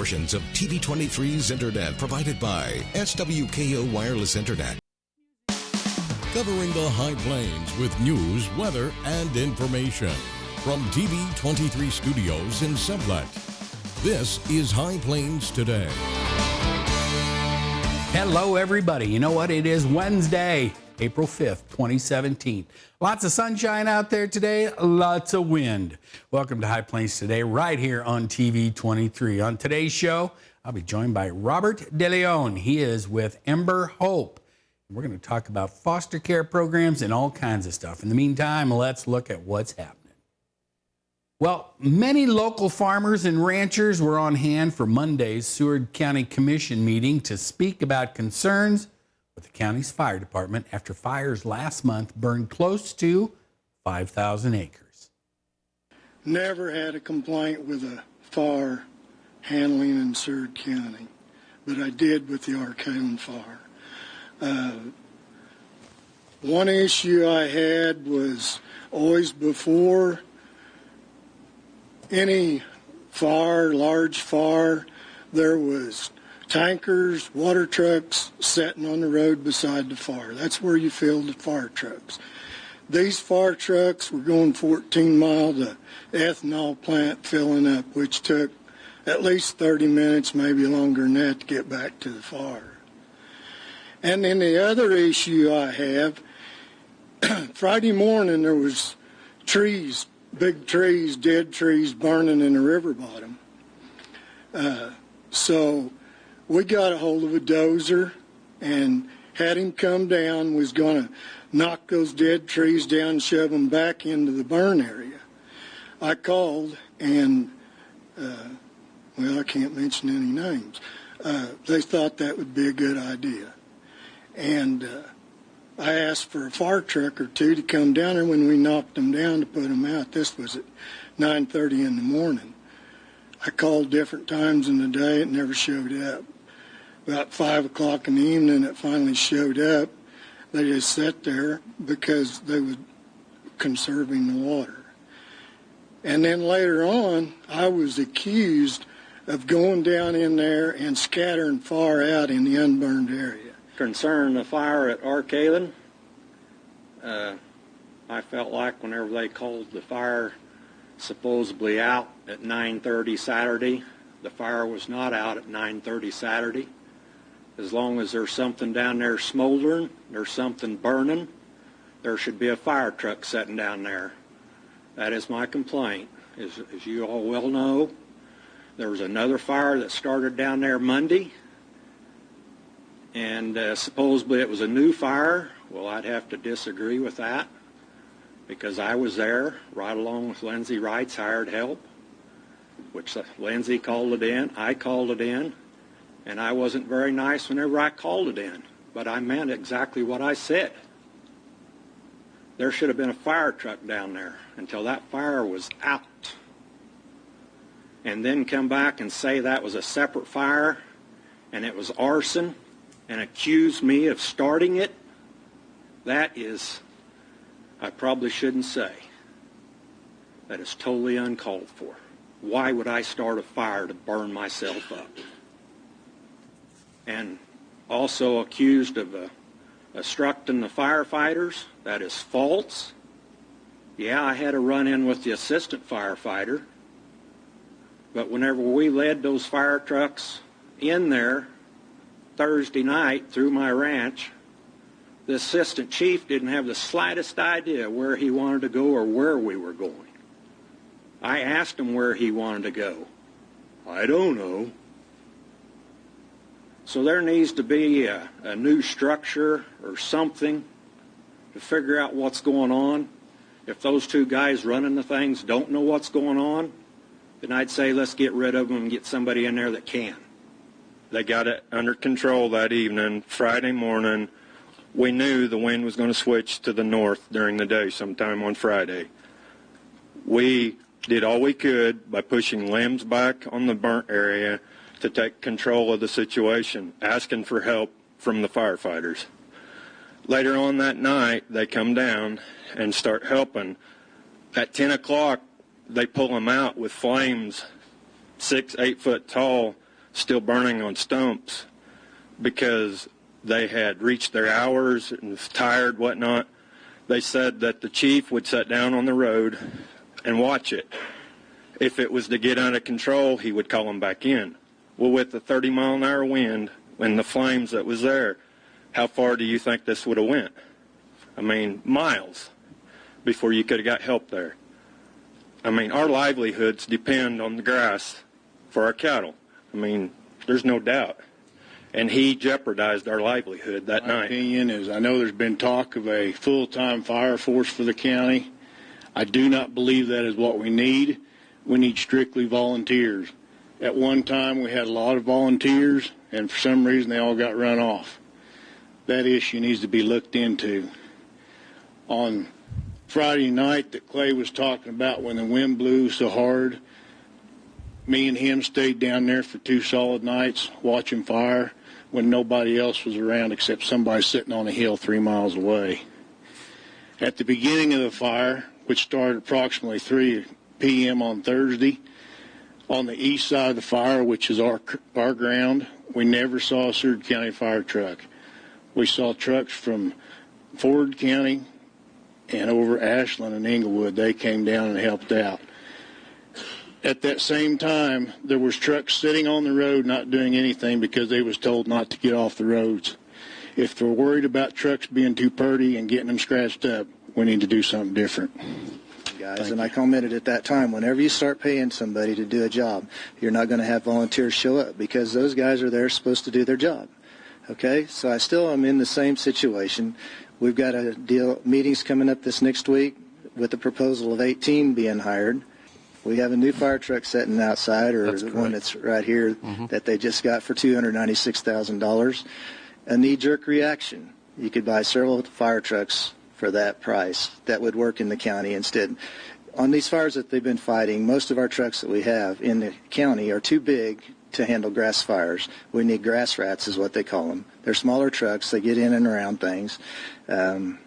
portions of TV23's internet provided by SWKO Wireless Internet. Covering the High Plains with news, weather, and information. From TV23 Studios in Sublette, this is High Plains Today. Hello, everybody. You know what? It is Wednesday, April 5th, 2017. Lots of sunshine out there today, lots of wind. Welcome to High Plains Today, right here on TV23. On today's show, I'll be joined by Robert DeLeon. He is with Ember Hope. We're going to talk about foster care programs and all kinds of stuff. In the meantime, let's look at what's happening. Well, many local farmers and ranchers were on hand for Monday's Seward County Commission meeting to speak about concerns with the county's fire department after fires last month burned close to 5,000 acres. Never had a complaint with a fire handling in Seward County, but I did with the Arcalan fire. One issue I had was always before any fire, large fire, there was tankers, water trucks sitting on the road beside the fire. That's where you fill the fire trucks. These fire trucks were going 14 miles to ethanol plant filling up, which took at least 30 minutes, maybe longer than that, to get back to the fire. And then the other issue I have, Friday morning there was trees, big trees, dead trees burning in the river bottom. So we got a hold of a dozer and had him come down, was going to knock those dead trees down and shove them back into the burn area. I called and, I can't mention any names. They thought that would be a good idea. And I asked for a fire truck or two to come down there when we knocked them down to put them out. This was at 9:30 in the morning. I called different times in the day. It never showed up. About 5 o'clock in the evening, it finally showed up. They just sat there because they were conserving the water. And then later on, I was accused of going down in there and scattering fire out in the unburned area. Concerning the fire at Arcalan, I felt like whenever they called the fire supposedly out at 9:30 Saturday, the fire was not out at 9:30 Saturday. As long as there's something down there smoldering, there's something burning, there should be a fire truck sitting down there. That is my complaint. As you all well know, there was another fire that started down there Monday, and supposedly it was a new fire. Well, I'd have to disagree with that because I was there right along with Lindsay Wright's hired help, which Lindsay called it in, I called it in, and I wasn't very nice whenever I called it in, but I meant exactly what I said. There should have been a fire truck down there until that fire was out. And then come back and say that was a separate fire and it was arson and accuse me of starting it, that is, I probably shouldn't say. That is totally uncalled for. Why would I start a fire to burn myself up? And also accused of obstructing the firefighters. That is false. Yeah, I had a run-in with the assistant firefighter, but whenever we led those fire trucks in there Thursday night through my ranch, the assistant chief didn't have the slightest idea where he wanted to go or where we were going. I asked him where he wanted to go. I don't know. So there needs to be a new structure or something to figure out what's going on. If those two guys running the things don't know what's going on, then I'd say let's get rid of them and get somebody in there that can. They got it under control that evening. Friday morning, we knew the wind was going to switch to the north during the day sometime on Friday. We did all we could by pushing limbs back on the burnt area to take control of the situation, asking for help from the firefighters. Later on that night, they come down and start helping. At 10 o'clock, they pull them out with flames 6, 8 foot tall still burning on stumps because they had reached their hours and was tired, whatnot. They said that the chief would sit down on the road and watch it. If it was to get out of control, he would call them back in. Well, with the 30-mile-an-hour wind and the flames that was there, how far do you think this would have went? I mean, miles before you could have got help there. I mean, our livelihoods depend on the grass for our cattle. I mean, there's no doubt. And he jeopardized our livelihood that night. My opinion is, I know there's been talk of a full-time fire force for the county. I do not believe that is what we need. We need strictly volunteers. At one time, we had a lot of volunteers, and for some reason, they all got run off. That issue needs to be looked into. On Friday night that Clay was talking about when the wind blew so hard, me and him stayed down there for 2 solid nights watching fire when nobody else was around except somebody sitting on a hill 3 miles away. At the beginning of the fire, which started approximately 3 p.m. on Thursday, on the east side of the fire, which is our ground, we never saw a Seward County fire truck. We saw trucks from Ford County and over Ashland and Englewood. They came down and helped out. At that same time, there was trucks sitting on the road not doing anything because they was told not to get off the roads. If they're worried about trucks being too purty and getting them scratched up, we need to do something different. Guys, and I commented at that time, whenever you start paying somebody to do a job, you're not going to have volunteers show up because those guys are there supposed to do their job. Okay, so I still am in the same situation. We've got a deal, meetings coming up this next week with the proposal of 18 being hired. We have a new fire truck sitting outside, or the one that's right here that they just got for $296,000. A knee-jerk reaction. You could buy several fire trucks for that price that would work in the county instead. On these fires that they've been fighting, most of our trucks that we have in the county are too big to handle grass fires. We need grass rats is what they call them. They're smaller trucks. They get in and around things. The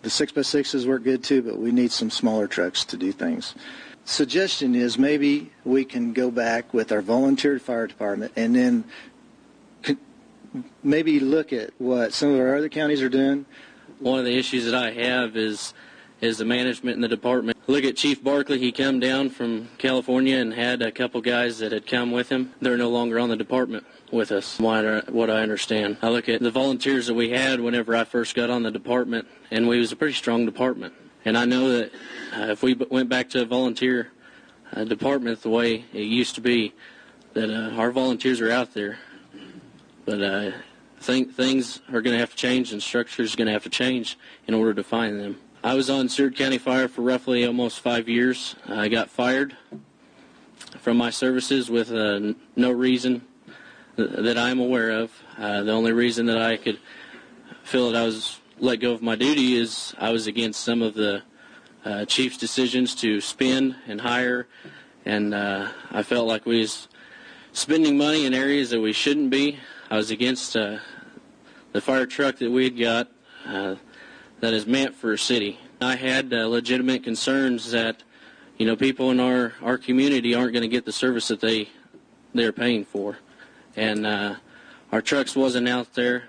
6x6s work good too, but we need some smaller trucks to do things. Suggestion is maybe we can go back with our volunteer fire department and then maybe look at what some of our other counties are doing. One of the issues that I have is the management in the department. Look at Chief Barkley. He come down from California and had a couple guys that had come with him. They're no longer on the department with us, what I understand. I look at the volunteers that we had whenever I first got on the department, and we was a pretty strong department. And I know that if we went back to a volunteer department the way it used to be, that our volunteers are out there. But I think things are going to have to change and structure is going to have to change in order to find them. I was on Seward County Fire for roughly almost 5 years. I got fired from my services with no reason that I'm aware of. The only reason that I could feel that I was let go of my duty is I was against some of the chief's decisions to spend and hire, and I felt like we was spending money in areas that we shouldn't be. I was against the fire truck that we had got that is meant for a city. I had legitimate concerns that, you know, people in our community aren't going to get the service that they're paying for, and our trucks wasn't out there.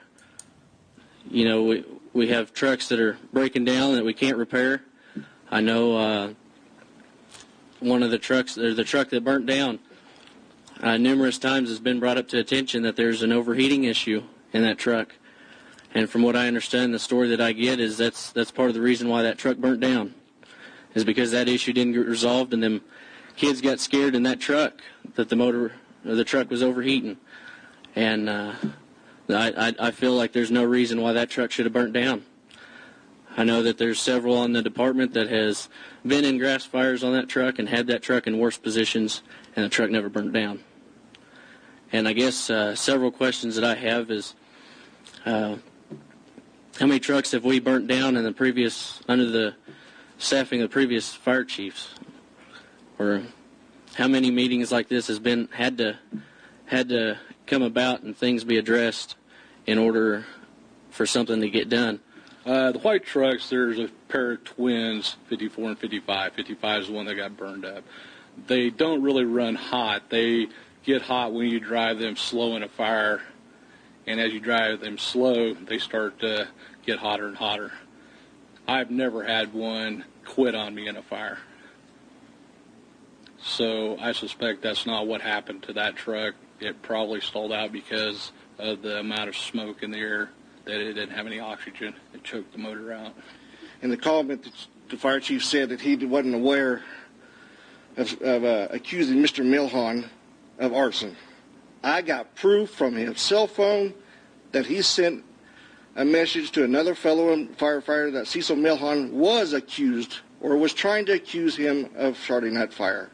You know, we have trucks that are breaking down that we can't repair. I know one of the trucks, or the truck that burnt down, numerous times has been brought up to attention that there's an overheating issue in that truck. And from what I understand, the story that I get is that's part of the reason why that truck burnt down, is because that issue didn't get resolved, and them kids got scared in that truck that the truck was overheating. And I feel like there's no reason why that truck should have burnt down. I know that there's several on the department that has been in grass fires on that truck and had that truck in worse positions, and the truck never burnt down. And I guess several questions that I have is, how many trucks have we burnt down in under the staffing of the previous fire chiefs? Or how many meetings like this had to come about and things be addressed in order for something to get done? The white trucks, there's a pair of twins, 54 and 55. 55 is the one that got burned up. They don't really run hot. They get hot when you drive them slow in a fire, and as you drive them slow, they start to get hotter and hotter. I've never had one quit on me in a fire. So I suspect that's not what happened to that truck. It probably stalled out because of the amount of smoke in the air, that it didn't have any oxygen. It choked the motor out. In the comment, the fire chief said that he wasn't aware of accusing Mr. Milhon of arson. I got proof from his cell phone that he sent a message to another fellow firefighter that Cecil Milhon was accused or was trying to accuse him of starting that fire.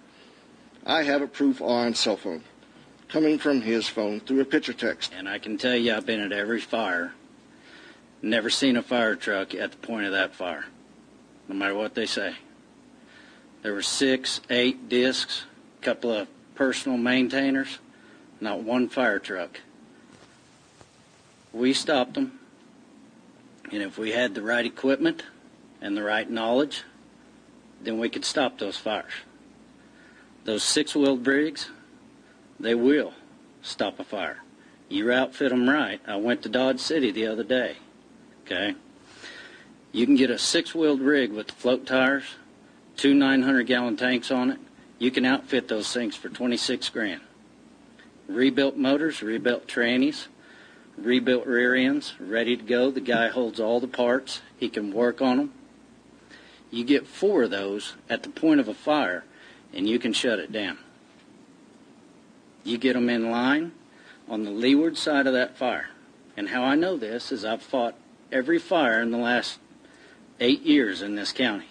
I have a proof on cell phone coming from his phone through a picture text. And I can tell you I've been at every fire. Never seen a fire truck at the point of that fire, no matter what they say. There were 6, 8 discs, a couple of personal maintainers, not one fire truck. We stopped them, and if we had the right equipment and the right knowledge, then we could stop those fires. Those 6-wheeled rigs, they will stop a fire. You outfit them right. I went to Dodge City the other day, okay? You can get a 6-wheeled rig with the float tires, 2 900-gallon tanks on it. You can outfit those things for $26 grand. Rebuilt motors, rebuilt trannies, rebuilt rear ends, ready to go. The guy holds all the parts. He can work on them. You get 4 of those at the point of a fire, and you can shut it down. You get them in line on the leeward side of that fire. And how I know this is I've fought every fire in the last 8 years in this county.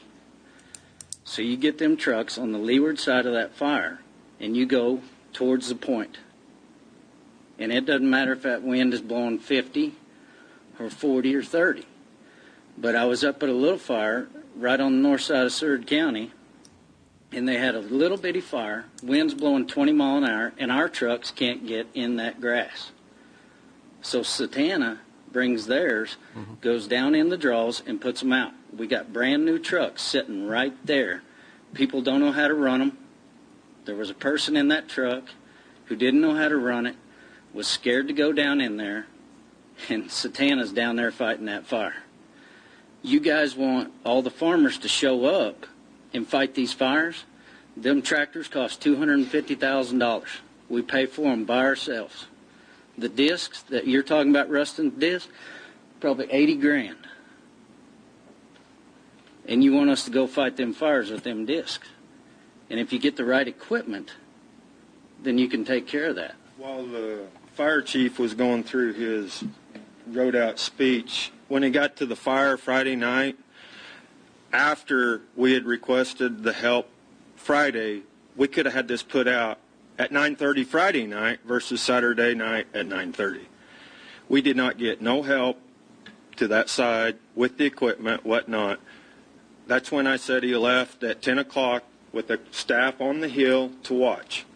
So you get them trucks on the leeward side of that fire, and you go towards the point. And it doesn't matter if that wind is blowing 50 or 40 or 30. But I was up at a little fire right on the north side of Seward County, and they had a little bitty fire, winds blowing 20 miles an hour, and our trucks can't get in that grass. So Satana brings theirs, goes down in the draws, and puts them out. We got brand new trucks sitting right there. People don't know how to run them. There was a person in that truck who didn't know how to run it, was scared to go down in there, and Satana's down there fighting that fire. You guys want all the farmers to show up and fight these fires? Them tractors cost $250,000. We pay for them by ourselves. The discs that you're talking about, rusting discs, probably 80 grand. And you want us to go fight them fires with them discs. And if you get the right equipment, then you can take care of that. While the fire chief was going through his wrote out speech, when he got to the fire Friday night, after we had requested the help Friday, we could have had this put out at 9:30 Friday night versus Saturday night at 9:30. We did not get no help to that side with the equipment, whatnot. That's when I said he left at 10 o'clock with the staff on the hill to watch.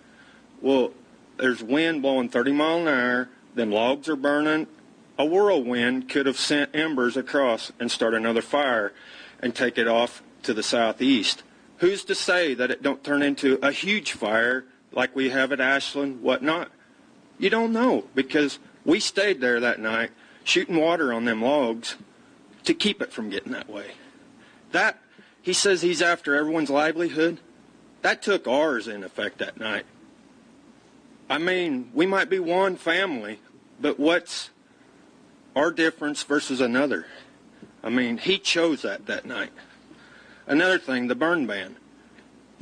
Well, there's wind blowing 30 miles an hour, them logs are burning. A whirlwind could have sent embers across and start another fire and take it off to the southeast. Who's to say that it don't turn into a huge fire like we have at Ashland, whatnot? You don't know, because we stayed there that night shooting water on them logs to keep it from getting that way. That, he says he's after everyone's livelihood. That took ours in effect that night. I mean, we might be one family, but what's our difference versus another? I mean, he chose that night. Another thing, the burn ban.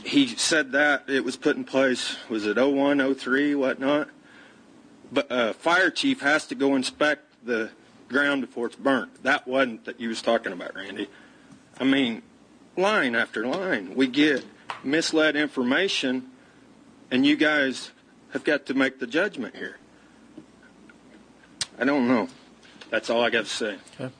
He said that it was put in place, was it 01, 03, whatnot? But fire chief has to go inspect the ground before it's burnt. That wasn't that you was talking about, Randy. I mean, line after line. We get misled information, and you guys have got to make the judgment here. I don't know. That's all I got to say. Okay.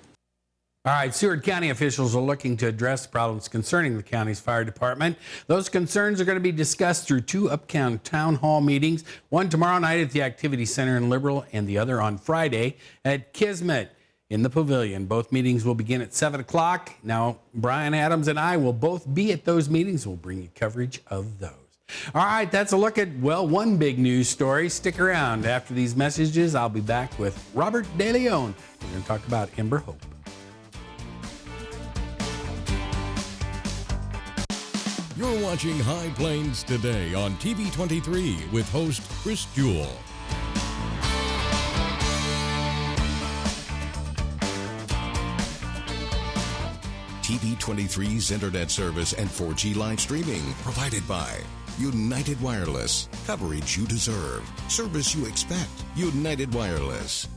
All right, Seward County officials are looking to address problems concerning the county's fire department. Those concerns are going to be discussed through 2 uptown town hall meetings, one tomorrow night at the Activity Center in Liberal and the other on Friday at Kismet in the Pavilion. Both meetings will begin at 7 o'clock. Now, Brian Adams and I will both be at those meetings. We'll bring you coverage of those. All right, that's a look at, well, one big news story. Stick around. After these messages, I'll be back with Robert DeLeon. We're going to talk about Ember Hope. You're watching High Plains Today on TV 23 with host Chris Jewell. TV 23's internet service and 4G live streaming provided by United Wireless. Coverage you deserve. Service you expect. United Wireless.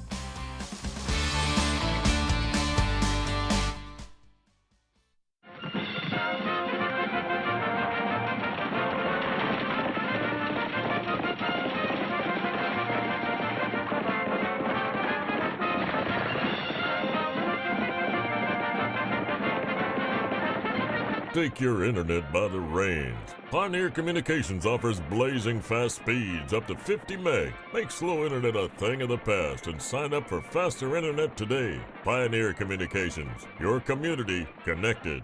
Take your internet by the reins. Pioneer Communications offers blazing fast speeds up to 50 meg. Make slow internet a thing of the past and sign up for faster internet today. Pioneer Communications, your community connected.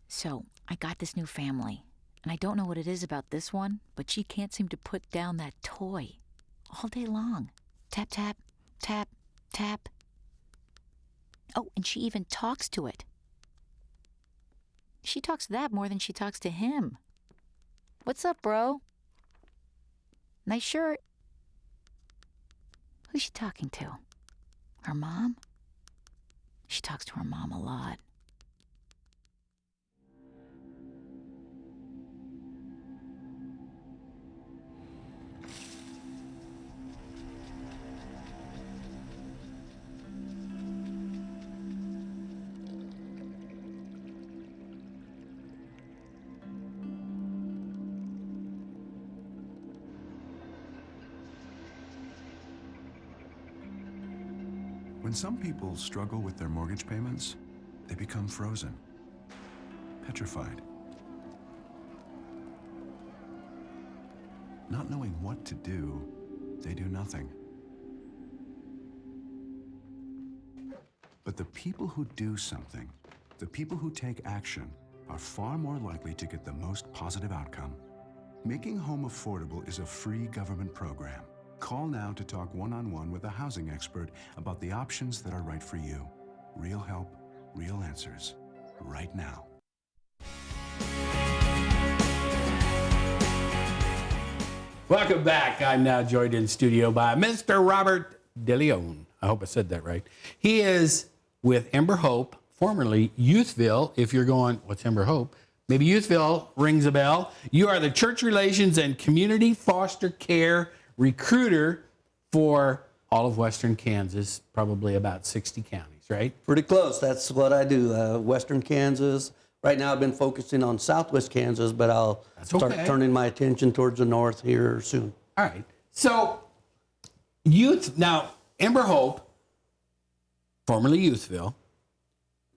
So, I got this new family, and I don't know what it is about this one, but she can't seem to put down that toy all day long. Tap, tap, tap, tap. Oh, and she even talks to it. She talks to that more than she talks to him. What's up, bro? Nice shirt. Who's she talking to? Her mom? She talks to her mom a lot. When some people struggle with their mortgage payments, they become frozen, petrified. Not knowing what to do, they do nothing. But the people who do something, the people who take action, are far more likely to get the most positive outcome. Making home affordable is a free government program. Call now to talk one-on-one with a housing expert about the options that are right for you. Real help, real answers, right now. Welcome back. I'm now joined in studio by Mr. Robert DeLeon. I hope I said that right. He is with Ember Hope, formerly Youthville. If you're going, what's Ember Hope? Maybe Youthville rings a bell. You are the Church Relations and Community Foster Care recruiter for all of Western Kansas, probably about 60 counties, right? Pretty close. That's what I do. Western Kansas. Right now I've been focusing on Southwest Kansas, but I'll start turning my attention towards the north here soon. All right. So, now, Ember Hope, formerly Youthville.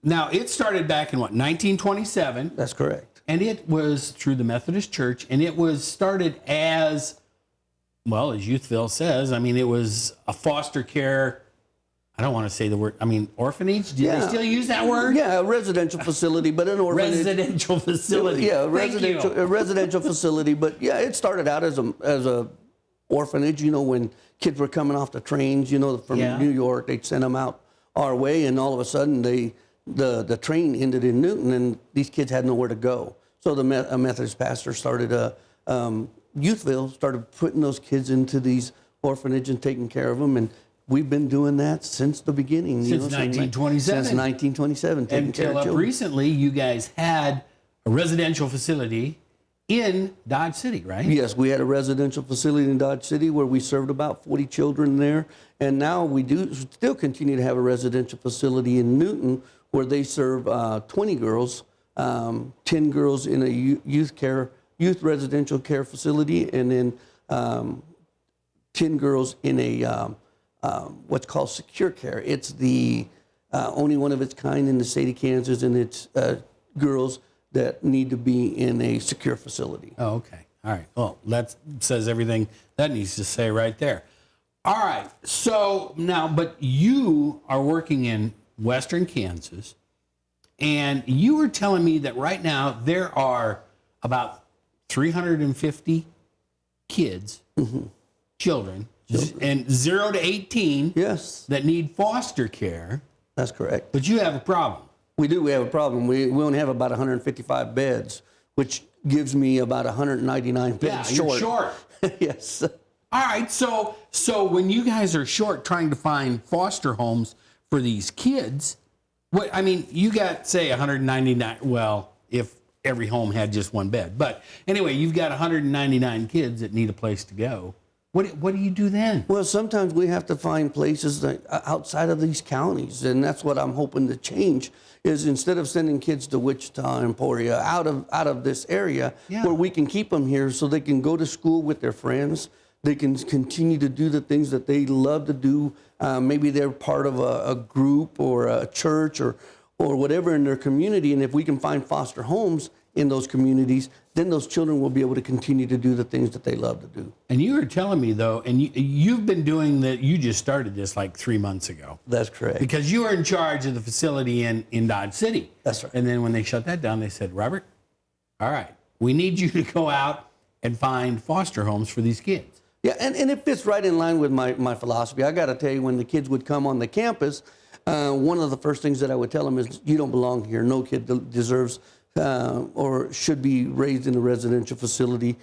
Now, it started back in, 1927? That's correct. And it was through the Methodist Church, and it was started as, well, as Youthville says, it was a foster care, I don't want to say the word, orphanage? Do they still use that word? Yeah, a residential facility, but an orphanage. Residential facility. Yeah, a residential facility. But yeah, it started out as a orphanage, when kids were coming off the trains, from New York, they'd send them out our way, and all of a sudden the train ended in Newton, and these kids had nowhere to go. So a Methodist pastor started Youthville, started putting those kids into these orphanage and taking care of them, and we've been doing that since the beginning. Since 1927. Since 1927, taking care of Until children. recently, you guys had a residential facility in Dodge City, right? Yes, we had a residential facility in Dodge City where we served about 40 children there, and now we do still continue to have a residential facility in Newton where they serve 20 girls, 10 girls in a youth residential care facility, and then 10 girls in a what's called secure care. It's the only one of its kind in the state of Kansas, and it's girls that need to be in a secure facility. Oh, okay. All right. Well, that says everything that needs to say right there. All right. So now, but you are working in Western Kansas, and you were telling me that right now there are about 350 kids, children, and 0 to 18 that need foster care. That's correct. But you have a problem. We do. We have a problem. We only have about 155 beds, which gives me about 199 beds short. You're short. Yes. All right. So when you guys are short trying to find foster homes for these kids, you got, say, 199. Well, if every home had just one bed. But anyway, you've got 199 kids that need a place to go. What do you do then? Well, sometimes we have to find places outside of these counties, and that's what I'm hoping to change. Is instead of sending kids to Wichita, Emporia, out of this area, where we can keep them here so they can go to school with their friends, they can continue to do the things that they love to do. Maybe they're part of a group or a church or whatever in their community, and if we can find foster homes in those communities, then those children will be able to continue to do the things that they love to do. And you were telling me, though, and you've been doing that, you just started this like 3 months ago. That's correct. Because you were in charge of the facility in Dodge City. That's right. And then when they shut that down, they said, Robert, all right, we need you to go out and find foster homes for these kids. Yeah, and it fits right in line with my philosophy. I got to tell you, when the kids would come on the campus, one of the first things that I would tell them is, you don't belong here. No kid deserves or should be raised in a residential facility.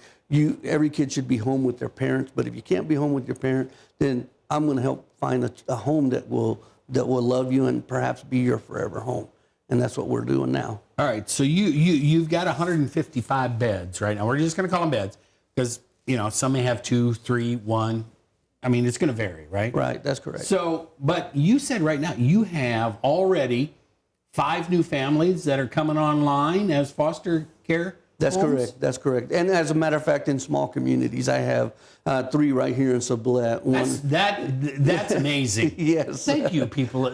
Every kid should be home with their parents, but if you can't be home with your parent, then I'm going to help find a home that will love you and perhaps be your forever home. And that's what we're doing now. All right, so you've got 155 beds right now. We're just going to call them beds because, some may have 2, 3, 1. I mean, it's going to vary, right? Right, that's correct. So, but you said right now you have already 5 new families that are coming online as foster care That's homes? correct. That's correct. And as a matter of fact, in small communities, I have 3 right here in Sublette. That's amazing. Yes. Thank you, people.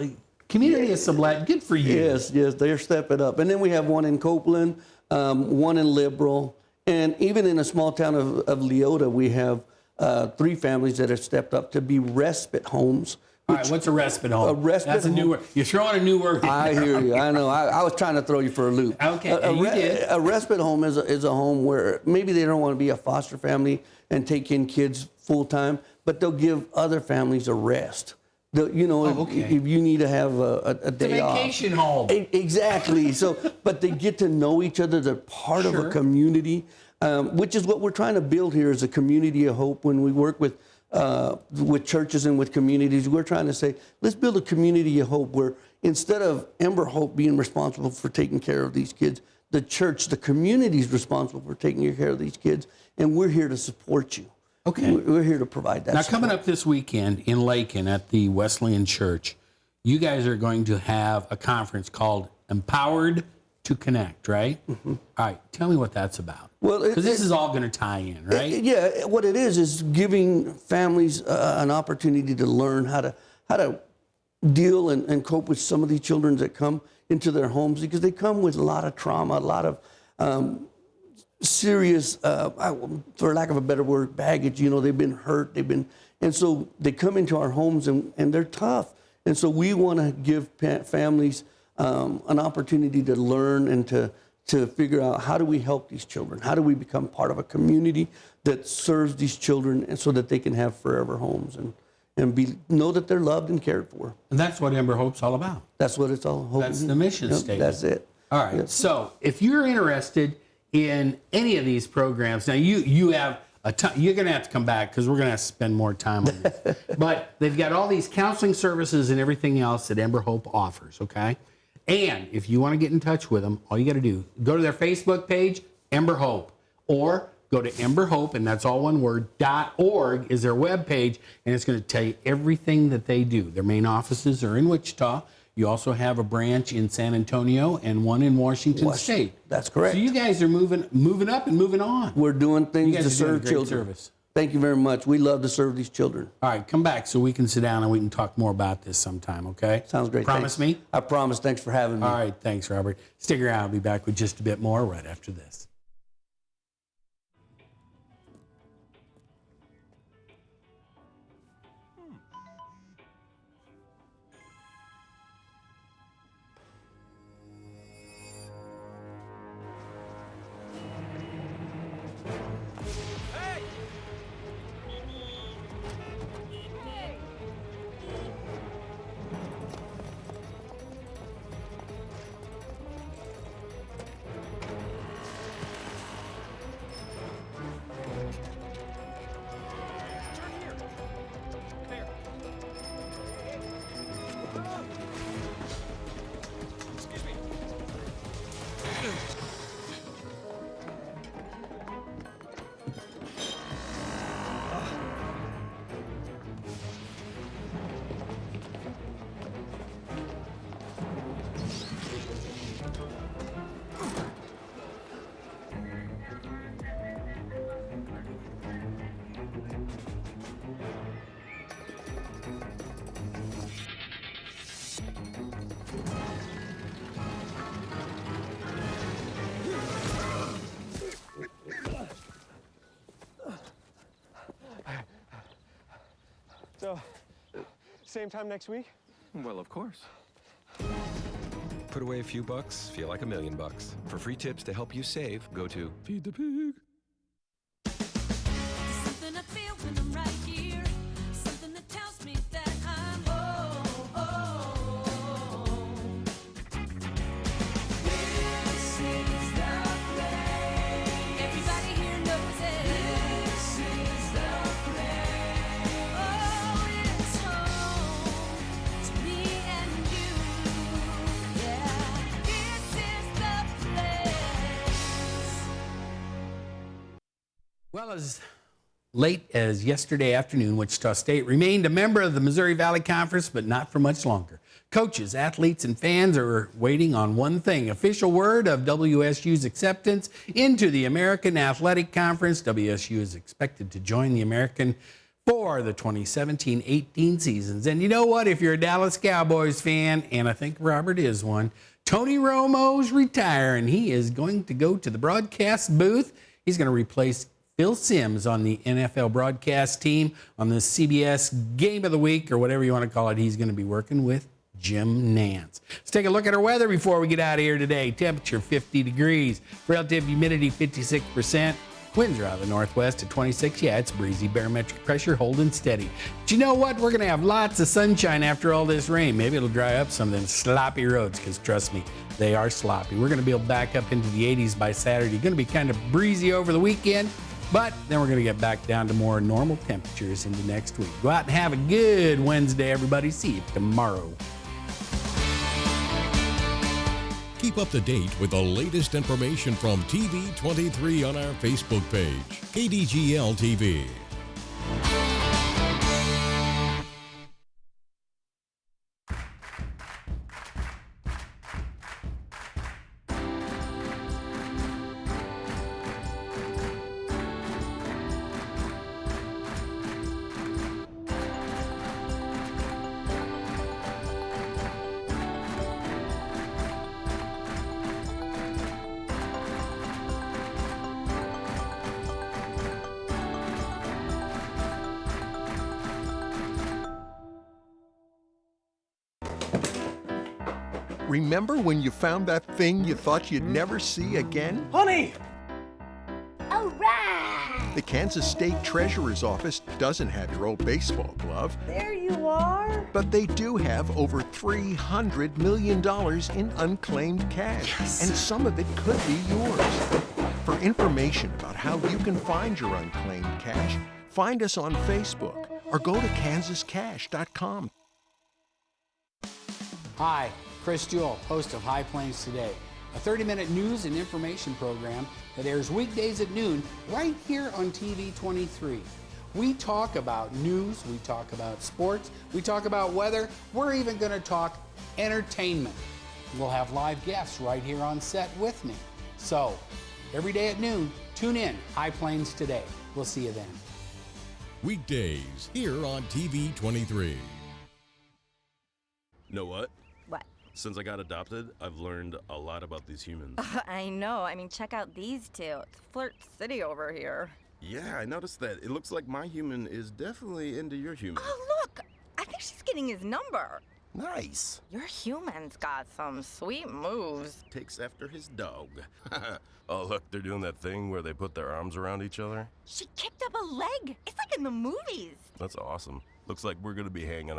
Community of Sublette, good for you. Yes, they're stepping up. And then we have 1 in Copeland, 1 in Liberal, and even in a small town of Leota, we have 3 families that have stepped up to be respite homes. All right, what's a respite home? A respite That's a new word. You're throwing a new word in I there. hear you. I know. I was trying to throw you for a loop. Okay, you did. A respite home is a home where maybe they don't want to be a foster family and take in kids full time, but they'll give other families a rest. If you need to have a day off. It's a vacation home. Exactly. But they get to know each other. They're part of a community, which is what we're trying to build here, is a community of hope. When we work with churches and with communities, we're trying to say, let's build a community of hope where instead of Ember Hope being responsible for taking care of these kids, the church, the community is responsible for taking care of these kids, and we're here to support you. Okay. We're here to provide that Now, support. coming up this weekend in Lakin at the Wesleyan Church, you guys are going to have a conference called Empowered to Connect, right? Mm-hmm. All right. Tell me what that's about. Well, because this is all going to tie in, right? What it is giving families an opportunity to learn how to deal and cope with some of these children that come into their homes, because they come with a lot of trauma, a lot of serious, for lack of a better word, baggage. They've been hurt, and so they come into our homes and they're tough. And so we want to give families an opportunity to learn and to figure out, how do we help these children? How do we become part of a community that serves these children, and so that they can have forever homes and know that they're loved and cared for. And that's what Ember Hope's all about. That's what it's all about. That's the mission statement. That's it. All right. Yep. So if you're interested in any of these programs, now you have a ton, you're going to have to come back because we're going to have to spend more time on this. But they've got all these counseling services and everything else that Ember Hope offers, okay? And if you want to get in touch with them, all you got to do, go to their Facebook page, Ember Hope, or go to Ember Hope, and that's all one word, .org is their webpage, and it's going to tell you everything that they do. Their main offices are in Wichita. You also have a branch in San Antonio and one in Washington State. That's correct. So you guys are moving up and moving on. We're doing things to serve children. Service. Thank you very much. We love to serve these children. All right, come back so we can sit down and we can talk more about this sometime, okay? Sounds great. Promise thanks. me? I promise. Thanks for having me. All right, thanks, Robert. Stick around. I'll be back with just a bit more right after this. So, same time next week? Well, of course. Put away a few bucks, feel like $1 million. For free tips to help you save, go to Feed the Pig. Something I feel when I'm right here. Something that tells me that I'm home. This is the place. Everybody here knows it. This is the place. Oh, it's home to me and you. Yeah, this is the place. Well, as late as yesterday afternoon, Wichita State remained a member of the Missouri Valley Conference, but not for much longer. Coaches, athletes, and fans are waiting on one thing: official word of WSU's acceptance into the American Athletic Conference. WSU is expected to join the American for the 2017-18 seasons. And you know what? If you're a Dallas Cowboys fan, and I think Robert is one, Tony Romo's retiring. He is going to go to the broadcast booth. He's going to replace Phil Simms on the NFL broadcast team on the CBS Game of the Week, or whatever you want to call it. He's going to be working with Jim Nance. Let's take a look at our weather before we get out of here today. Temperature 50 degrees, relative humidity 56%. Winds are out of the northwest at 26. Yeah, it's breezy. Barometric pressure holding steady. But you know what? We're going to have lots of sunshine after all this rain. Maybe it'll dry up some of them sloppy roads, because trust me, they are sloppy. We're going to be able back up into the 80s by Saturday. Going to be kind of breezy over the weekend, but then we're going to get back down to more normal temperatures into next week. Go out and have a good Wednesday, everybody. See you tomorrow. Keep up to date with the latest information from TV23 on our Facebook page, KDGL TV. Remember when you found that thing you thought you'd never see again? Honey! All right! The Kansas State Treasurer's Office doesn't have your old baseball glove, There you are! but they do have over $300 million in unclaimed cash. Yes. And some of it could be yours. For information about how you can find your unclaimed cash, find us on Facebook or go to kansascash.com. Hi, Chris Jewell, host of High Plains Today, a 30-minute news and information program that airs weekdays at noon right here on TV23. We talk about news, we talk about sports, we talk about weather, we're even going to talk entertainment. We'll have live guests right here on set with me. So, every day at noon, tune in, High Plains Today. We'll see you then. Weekdays here on TV23. Know what? What? Since I got adopted, I've learned a lot about these humans. I know. I mean, check out these two. It's Flirt City over here. Yeah, I noticed that. It looks like my human is definitely into your human. Oh, look! I think she's getting his number. Nice. Your human's got some sweet moves. Takes after his dog. Oh, look, they're doing that thing where they put their arms around each other. She kicked up a leg. It's like in the movies. That's awesome. Looks like we're going to be hanging out